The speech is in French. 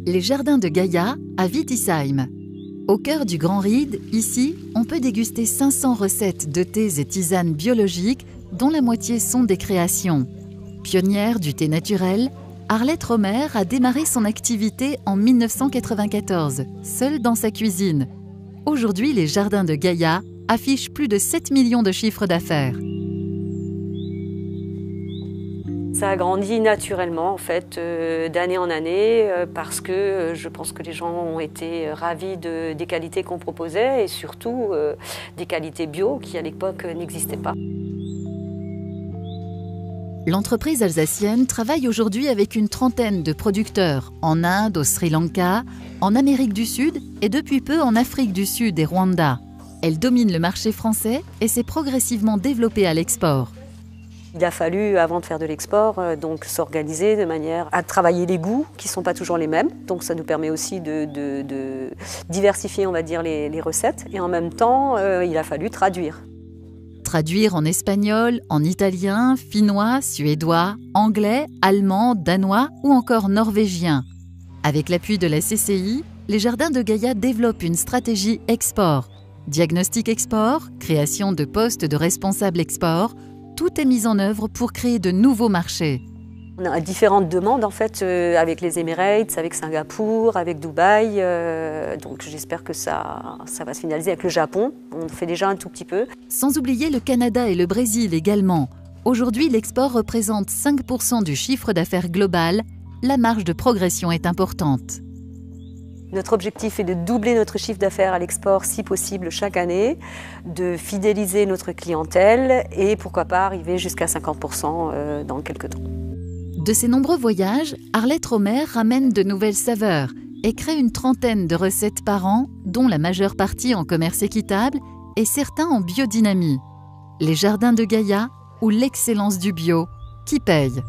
Les jardins de Gaïa à Wittisheim. Au cœur du Grand Ried, ici, on peut déguster 500 recettes de thés et tisanes biologiques dont la moitié sont des créations. Pionnière du thé naturel, Arlette Romer a démarré son activité en 1994, seule dans sa cuisine. Aujourd'hui, les jardins de Gaïa affichent plus de 7 millions de chiffres d'affaires. Ça a grandi naturellement en fait, d'année en année, parce que je pense que les gens ont été ravis des qualités qu'on proposait et surtout des qualités bio qui à l'époque n'existaient pas. L'entreprise alsacienne travaille aujourd'hui avec une trentaine de producteurs en Inde, au Sri Lanka, en Amérique du Sud et depuis peu en Afrique du Sud et Rwanda. Elle domine le marché français et s'est progressivement développée à l'export. Il a fallu, avant de faire de l'export, donc s'organiser de manière à travailler les goûts qui ne sont pas toujours les mêmes. Donc ça nous permet aussi de diversifier, on va dire, les recettes. Et en même temps, il a fallu traduire. Traduire en espagnol, en italien, finnois, suédois, anglais, allemand, danois ou encore norvégien. Avec l'appui de la CCI, les jardins de Gaïa développent une stratégie export. Diagnostic export, création de postes de responsables export, tout est mis en œuvre pour créer de nouveaux marchés. On a différentes demandes en fait avec les Emirates, avec Singapour, avec Dubaï. Donc j'espère que ça va se finaliser avec le Japon. On fait déjà un tout petit peu. Sans oublier le Canada et le Brésil également. Aujourd'hui, l'export représente 5% du chiffre d'affaires global. La marge de progression est importante. Notre objectif est de doubler notre chiffre d'affaires à l'export si possible chaque année, de fidéliser notre clientèle et pourquoi pas arriver jusqu'à 50% dans quelques temps. De ses nombreux voyages, Arlette Romer ramène de nouvelles saveurs et crée une trentaine de recettes par an, dont la majeure partie en commerce équitable et certains en biodynamie. Les jardins de Gaïa ou l'excellence du bio, qui paye.